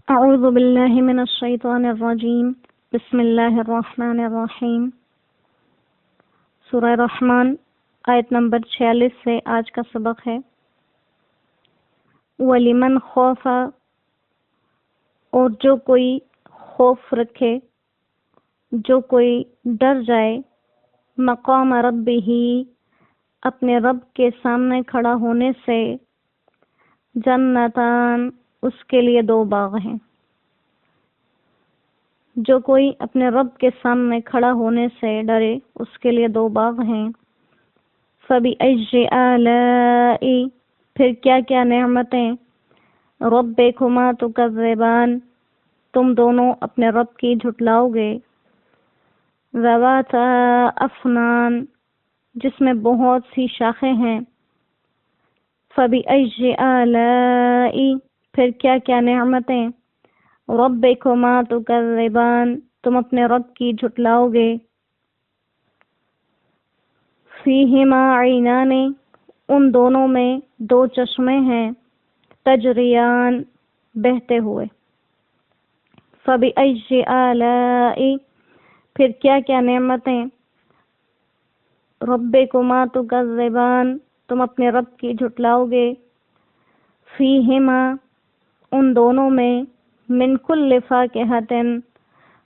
اعوذ باللہ من الشیطان الرجیم بسم اللہ الرحمن الرحیم۔ سورہ رحمان آیت نمبر 46 سے آج کا سبق ہے۔ وَلِمَنْ خَافَ، اور جو کوئی خوف رکھے، جو کوئی ڈر جائے، مقام ربہ، اپنے رب کے سامنے کھڑا ہونے سے، جنتان، اس کے لیے 2 باغ ہیں۔ جو کوئی اپنے رب کے سامنے کھڑا ہونے سے ڈرے، اس کے لیے 2 باغ ہیں۔ فَبِأَيِّ آلَاءِ، پھر کیا کیا نعمتیں، رَبِّكُمَا تُكَذِّبَانِ، تم دونوں اپنے رب کی جھٹلاؤ گے۔ ذَوَاتَا أَفْنَانٍ، جس میں بہت سی شاخیں ہیں۔ فَبِأَيِّ آلَاءِ، پھر کیا کیا نعمتیں، رَبِّكُمَا تُكَذِّبَانِ، تم اپنے رب کی جھٹلاؤ گے۔ فِيهِمَا عَيْنَانِ، ان دونوں میں 2 چشمے ہیں، تجریان، بہتے ہوئے۔ فَبِأَيِّ آلَاءِ، پھر کیا کیا نعمتیں، رَبِّكُمَا تُكَذِّبَانِ، تم اپنے رب کی جھٹلاؤ گے۔ فِيهِمَا، ان دونوں میں، من کل فاکہۃ،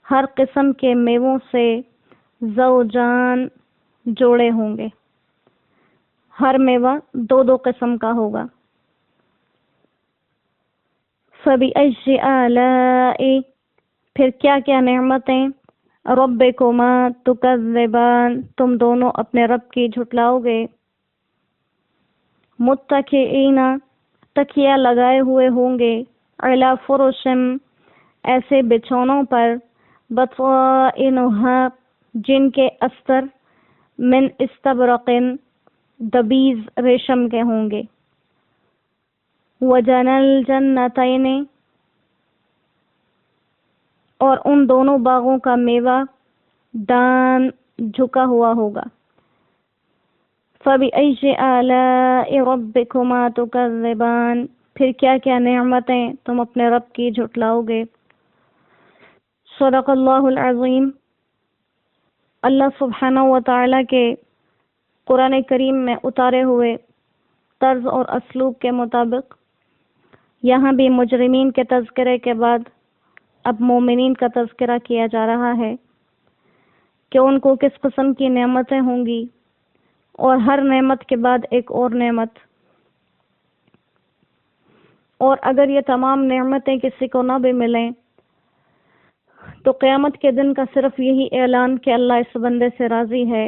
ہر قسم کے میووں سے، زوجان، جوڑے ہوں گے۔ ہر میوہ 2 قسم کا ہوگا۔ فَبِأَيِّ آلَاءِ، پھر کیا کیا نعمتیں، رَبِّكُمَا تُكَذِّبَانِ، تم دونوں اپنے رب کی جھٹلاؤ گے۔ متکئین، تکیہ لگائے ہوئے ہوں گے، علی فرش، ایسے بچھونوں پر، بطائنہا، جن کے استر، من استبرق، دبیز ریشم کے ہوں گے۔ وجنى الجنتین، اور ان دونوں باغوں کا میوہ، دان، جھکا ہوا ہوگا۔ فَبِأَيِّ آلَاءِ رَبِّكُمَا تُكَذِّبَانِ، پھر کیا کیا نعمتیں، تم اپنے رب کی جھٹلاؤ گے۔ صدق اللہ العظیم۔ اللہ سبحانہ و تعالیٰ کے قرآن کریم میں اتارے ہوئے طرز اور اسلوب کے مطابق یہاں بھی مجرمین کے تذکرے کے بعد اب مومنین کا تذکرہ کیا جا رہا ہے کہ ان کو کس قسم کی نعمتیں ہوں گی، اور ہر نعمت کے بعد ایک اور نعمت، اور اگر یہ تمام نعمتیں کسی کو نہ بھی ملیں تو قیامت کے دن کا صرف یہی اعلان کہ اللہ اس بندے سے راضی ہے،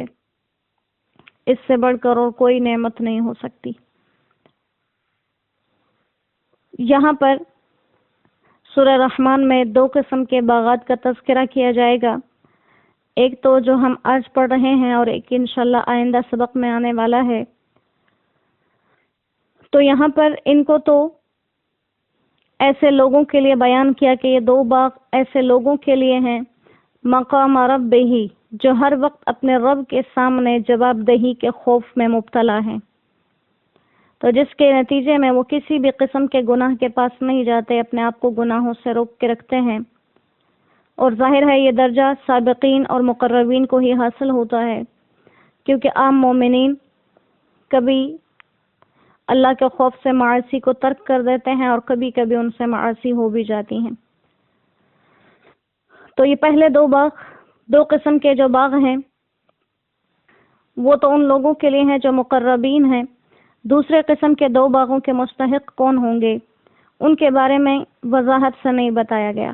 اس سے بڑھ کر اور کوئی نعمت نہیں ہو سکتی۔ یہاں پر سورہ رحمان میں 2 قسم کے باغات کا تذکرہ کیا جائے گا، ایک تو جو ہم آج پڑھ رہے ہیں اور ایک انشاءاللہ آئندہ سبق میں آنے والا ہے۔ تو یہاں پر ان کو تو ایسے لوگوں کے لیے بیان کیا کہ یہ 2 باغ ایسے لوگوں کے لیے ہیں، مقام ربہ، جو ہر وقت اپنے رب کے سامنے جواب دہی کے خوف میں مبتلا ہیں، تو جس کے نتیجے میں وہ کسی بھی قسم کے گناہ کے پاس نہیں جاتے، اپنے آپ کو گناہوں سے روک کے رکھتے ہیں، اور ظاہر ہے یہ درجہ سابقین اور مقربین کو ہی حاصل ہوتا ہے، کیونکہ عام مومنین کبھی اللہ کے خوف سے معاصی کو ترک کر دیتے ہیں اور کبھی کبھی ان سے معاصی ہو بھی جاتی ہیں۔ تو یہ پہلے 2 باغ، 2 قسم کے جو باغ ہیں وہ تو ان لوگوں کے لیے ہیں جو مقربین ہیں۔ دوسرے قسم کے 2 باغوں کے مستحق کون ہوں گے، ان کے بارے میں وضاحت سے نہیں بتایا گیا،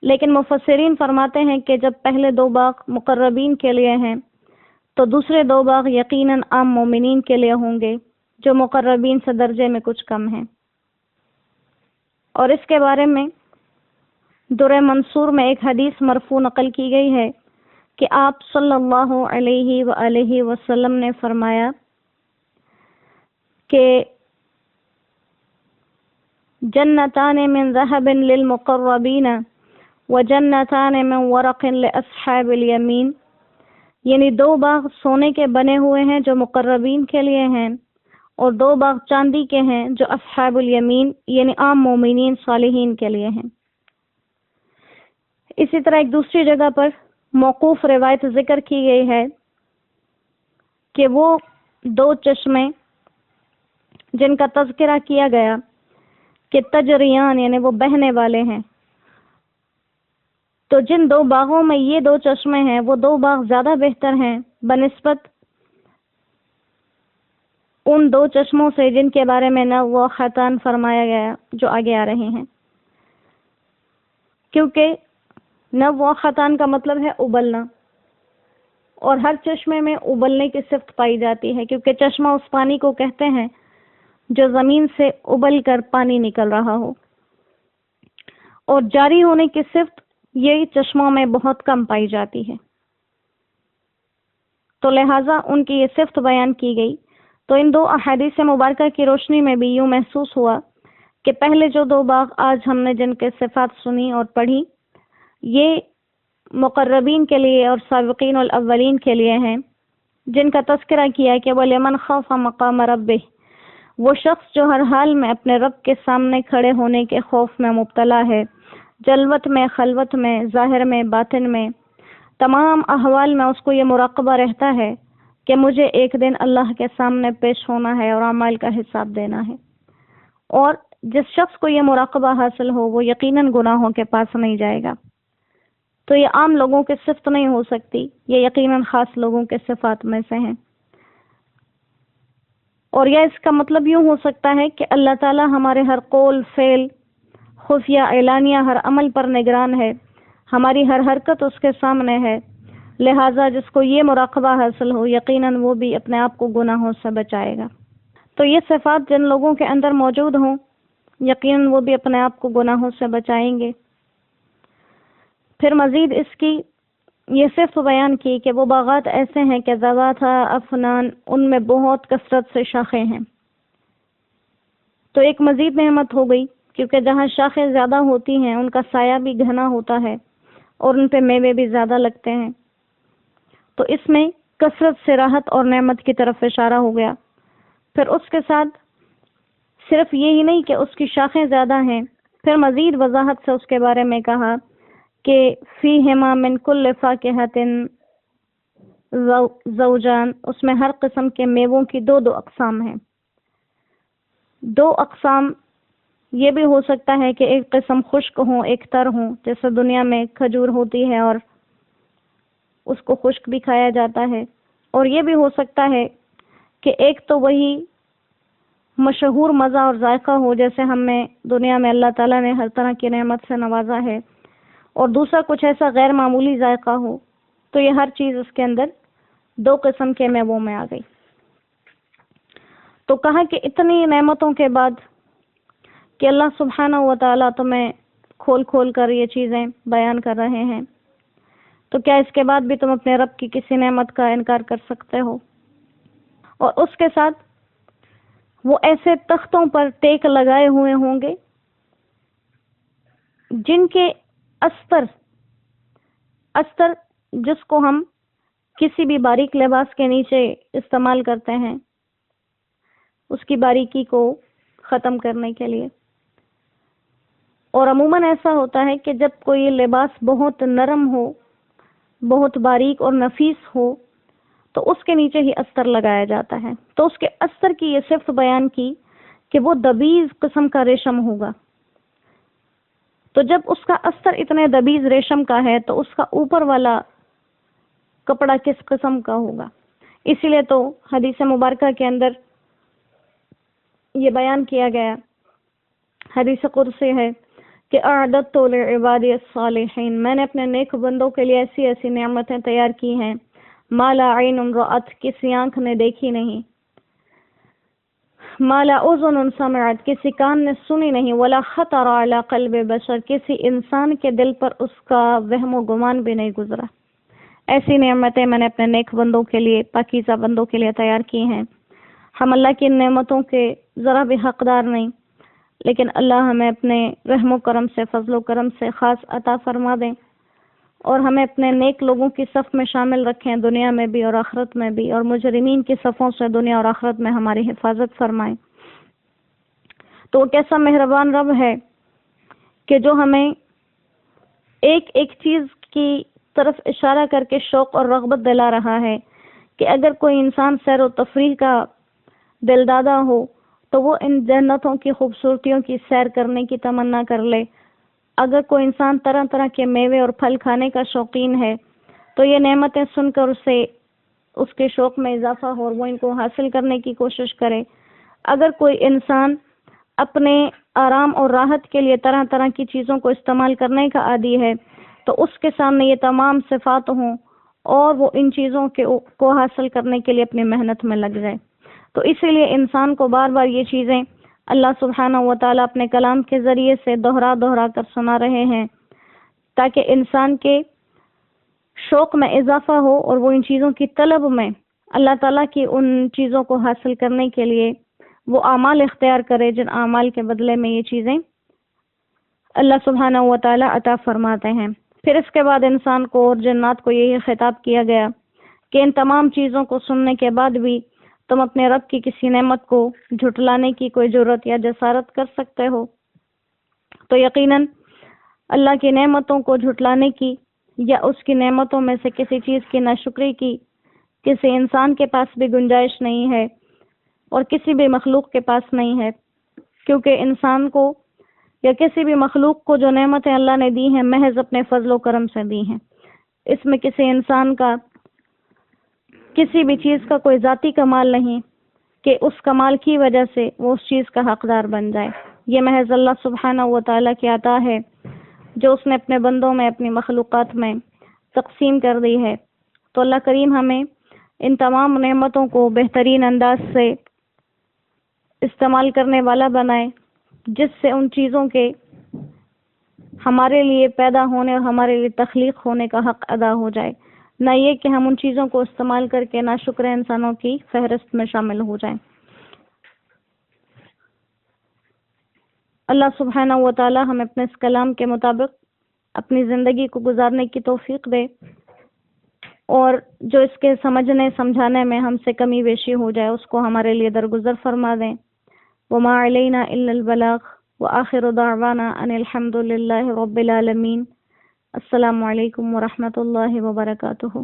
لیکن مفسرین فرماتے ہیں کہ جب پہلے 2 باغ مقربین کے لیے ہیں تو دوسرے 2 باغ یقیناً عام مومنین کے لیے ہوں گے جو مقربین سے درجے میں کچھ کم ہیں۔ اور اس کے بارے میں درر منصور میں ایک حدیث مرفوع نقل کی گئی ہے کہ آپ صلی اللہ علیہ وآلہ وسلم نے فرمایا کہ جنتان من ذہب للمقربین وجنتان من ورق لاصحاب الیمین، یعنی 2 باغ سونے کے بنے ہوئے ہیں جو مقربین کے لیے ہیں، اور 2 باغ چاندی کے ہیں جو اصحاب الیمین یعنی عام مومنین صالحین کے لیے ہیں۔ اسی طرح ایک دوسری جگہ پر موقوف روایت ذکر کی گئی ہے کہ وہ 2 چشمے جن کا تذکرہ کیا گیا کہ تجریان یعنی وہ بہنے والے ہیں، تو جن 2 باغوں میں یہ 2 چشمے ہیں وہ 2 باغ زیادہ بہتر ہیں بنسبت ان 2 چشموں سے جن کے بارے میں نوّاختان فرمایا گیا جو آگے آ رہے ہیں، کیونکہ نوّاختان کا مطلب ہے ابلنا، اور ہر چشمے میں ابلنے کی صفت پائی جاتی ہے، کیونکہ چشمہ اس پانی کو کہتے ہیں جو زمین سے ابل کر پانی نکل رہا ہو، اور جاری ہونے کی صفت یہ چشموں میں بہت کم پائی جاتی ہے، تو لہٰذا ان کی یہ صفت بیان کی گئی۔ تو ان 2 احادیث مبارکہ کی روشنی میں بھی یوں محسوس ہوا کہ پہلے جو 2 باغ آج ہم نے جن کے صفات سنی اور پڑھی، یہ مقربین کے لیے اور سابقین الاولین کے لیے ہیں، جن کا تذکرہ کیا کہ وَلِمَنْ خَافَ مَقَامَ رَبِّهِ، وہ شخص جو ہر حال میں اپنے رب کے سامنے کھڑے ہونے کے خوف میں مبتلا ہے، جلوت میں، خلوت میں، ظاہر میں، باطن میں، تمام احوال میں اس کو یہ مراقبہ رہتا ہے کہ مجھے ایک دن اللہ کے سامنے پیش ہونا ہے اور اعمال کا حساب دینا ہے۔ اور جس شخص کو یہ مراقبہ حاصل ہو وہ یقیناً گناہوں کے پاس نہیں جائے گا۔ تو یہ عام لوگوں کی صفت نہیں ہو سکتی، یہ یقیناً خاص لوگوں کے صفات میں سے ہیں۔ اور یہ اس کا مطلب یوں ہو سکتا ہے کہ اللہ تعالیٰ ہمارے ہر قول، فعل، خفیہ اعلانیہ ہر عمل پر نگران ہے، ہماری ہر حرکت اس کے سامنے ہے، لہٰذا جس کو یہ مراقبہ حاصل ہو یقیناً وہ بھی اپنے آپ کو گناہوں سے بچائے گا۔ تو یہ صفات جن لوگوں کے اندر موجود ہوں یقیناً وہ بھی اپنے آپ کو گناہوں سے بچائیں گے۔ پھر مزید اس کی یہ صرف بیان کی کہ وہ باغات ایسے ہیں کہ ذوات افنان، ان میں بہت کثرت سے شاخیں ہیں۔ تو ایک مزید نعمت ہو گئی، کیونکہ جہاں شاخیں زیادہ ہوتی ہیں ان کا سایہ بھی گھنا ہوتا ہے اور ان پہ میوے بھی زیادہ لگتے ہیں، تو اس میں کثرت سے راحت اور نعمت کی طرف اشارہ ہو گیا۔ پھر اس کے ساتھ صرف یہی نہیں کہ اس کی شاخیں زیادہ ہیں، پھر مزید وضاحت سے اس کے بارے میں کہا کہ فیہما من کل فاکہۃ زوجان، اس میں ہر قسم کے میووں کی 2 اقسام ہیں۔ 2 اقسام یہ بھی ہو سکتا ہے کہ ایک قسم خشک ہوں ایک تر ہوں، جیسے دنیا میں کھجور ہوتی ہے اور اس کو خشک بھی کھایا جاتا ہے، اور یہ بھی ہو سکتا ہے کہ ایک تو وہی مشہور مزہ اور ذائقہ ہو جیسے ہمیں دنیا میں اللہ تعالیٰ نے ہر طرح کی نعمت سے نوازا ہے، اور دوسرا کچھ ایسا غیر معمولی ذائقہ ہو، تو یہ ہر چیز اس کے اندر 2 قسم کے میووں میں آ گئی۔ تو کہا کہ اتنی نعمتوں کے بعد کہ اللہ سبحانہ و تعالیٰ تمہیں کھول کھول کر یہ چیزیں بیان کر رہے ہیں، تو کیا اس کے بعد بھی تم اپنے رب کی کسی نعمت کا انکار کر سکتے ہو؟ اور اس کے ساتھ وہ ایسے تختوں پر ٹیک لگائے ہوئے ہوں گے جن کے استر جس کو ہم کسی بھی باریک لباس کے نیچے استعمال کرتے ہیں اس کی باریکی کو ختم کرنے کے لیے، اور عموماً ایسا ہوتا ہے کہ جب کوئی لباس بہت نرم ہو، بہت باریک اور نفیس ہو، تو اس کے نیچے ہی استر لگایا جاتا ہے۔ تو اس کے استر کی یہ صفت بیان کی کہ وہ دبیز قسم کا ریشم ہوگا۔ تو جب اس کا استر اتنے دبیز ریشم کا ہے تو اس کا اوپر والا کپڑا کس قسم کا ہوگا؟ اسی لیے تو حدیث مبارکہ کے اندر یہ بیان کیا گیا، حدیث قدسی ہے کہ اعددت لعبادی الصالحین، میں نے اپنے نیک بندوں کے لیے ایسی ایسی نعمتیں تیار کی ہیں ما لا عین رأت، کسی آنکھ نے دیکھی نہیں، ما لا اذن سمعت، کسی کان نے سنی نہیں، ولا خطر علی قلب بشر، کسی انسان کے دل پر اس کا وہم و گمان بھی نہیں گزرا۔ ایسی نعمتیں میں نے اپنے نیک بندوں کے لیے، پاکیزہ بندوں کے لیے تیار کی ہیں۔ ہم اللہ کی نعمتوں کے ذرا بھی حقدار نہیں، لیکن اللہ ہمیں اپنے رحم و کرم سے، فضل و کرم سے خاص عطا فرما دیں، اور ہمیں اپنے نیک لوگوں کی صف میں شامل رکھیں، دنیا میں بھی اور آخرت میں بھی، اور مجرمین کی صفوں سے دنیا اور آخرت میں ہماری حفاظت فرمائیں۔ تو وہ کیسا مہربان رب ہے کہ جو ہمیں ایک ایک چیز کی طرف اشارہ کر کے شوق اور رغبت دلا رہا ہے کہ اگر کوئی انسان سیر و تفریح کا دلدادہ ہو تو وہ ان جنتوں کی خوبصورتیوں کی سیر کرنے کی تمنا کر لے۔ اگر کوئی انسان طرح طرح کے میوے اور پھل کھانے کا شوقین ہے تو یہ نعمتیں سن کر اسے اس کے شوق میں اضافہ ہو اور وہ ان کو حاصل کرنے کی کوشش کرے۔ اگر کوئی انسان اپنے آرام اور راحت کے لیے طرح طرح کی چیزوں کو استعمال کرنے کا عادی ہے تو اس کے سامنے یہ تمام صفات ہوں اور وہ ان چیزوں کو حاصل کرنے کے لیے اپنی محنت میں لگ جائے۔ تو اسی لیے انسان کو بار بار یہ چیزیں اللہ سبحانہ و تعالیٰ اپنے کلام کے ذریعے سے دوہرا دوہرا کر سنا رہے ہیں تاکہ انسان کے شوق میں اضافہ ہو اور وہ ان چیزوں کی طلب میں اللہ تعالیٰ کی ان چیزوں کو حاصل کرنے کے لیے وہ اعمال اختیار کرے جن اعمال کے بدلے میں یہ چیزیں اللہ سبحانہ و تعالیٰ عطا فرماتے ہیں۔ پھر اس کے بعد انسان کو اور جنات کو یہی خطاب کیا گیا کہ ان تمام چیزوں کو سننے کے بعد بھی تم اپنے رب کی کسی نعمت کو جھٹلانے کی کوئی جرت یا جسارت کر سکتے ہو؟ تو یقیناً اللہ کی نعمتوں کو جھٹلانے کی یا اس کی نعمتوں میں سے کسی چیز کی ناشکری کی کسی انسان کے پاس بھی گنجائش نہیں ہے اور کسی بھی مخلوق کے پاس نہیں ہے، کیونکہ انسان کو یا کسی بھی مخلوق کو جو نعمتیں اللہ نے دی ہیں محض اپنے فضل و کرم سے دی ہیں۔ اس میں کسی انسان کا کسی بھی چیز کا کوئی ذاتی کمال نہیں کہ اس کمال کی وجہ سے وہ اس چیز کا حقدار بن جائے۔ یہ محض اللہ سبحانہ و تعالیٰ کی عطا ہے جو اس نے اپنے بندوں میں اپنی مخلوقات میں تقسیم کر دی ہے۔ تو اللہ کریم ہمیں ان تمام نعمتوں کو بہترین انداز سے استعمال کرنے والا بنائے جس سے ان چیزوں کے ہمارے لیے پیدا ہونے اور ہمارے لیے تخلیق ہونے کا حق ادا ہو جائے، نہ یہ کہ ہم ان چیزوں کو استعمال کر کے ناشکر انسانوں کی فہرست میں شامل ہو جائیں۔ اللہ سبحانہ و تعالی ہمیں اپنے اس کلام کے مطابق اپنی زندگی کو گزارنے کی توفیق دے اور جو اس کے سمجھنے سمجھانے میں ہم سے کمی بیشی ہو جائے اس کو ہمارے لیے درگزر فرما دیں۔ وما علینا الا البلاغ وآخر دعوانا ان الحمد للہ رب العالمین۔ السلام علیکم ورحمۃ اللہ وبرکاتہ۔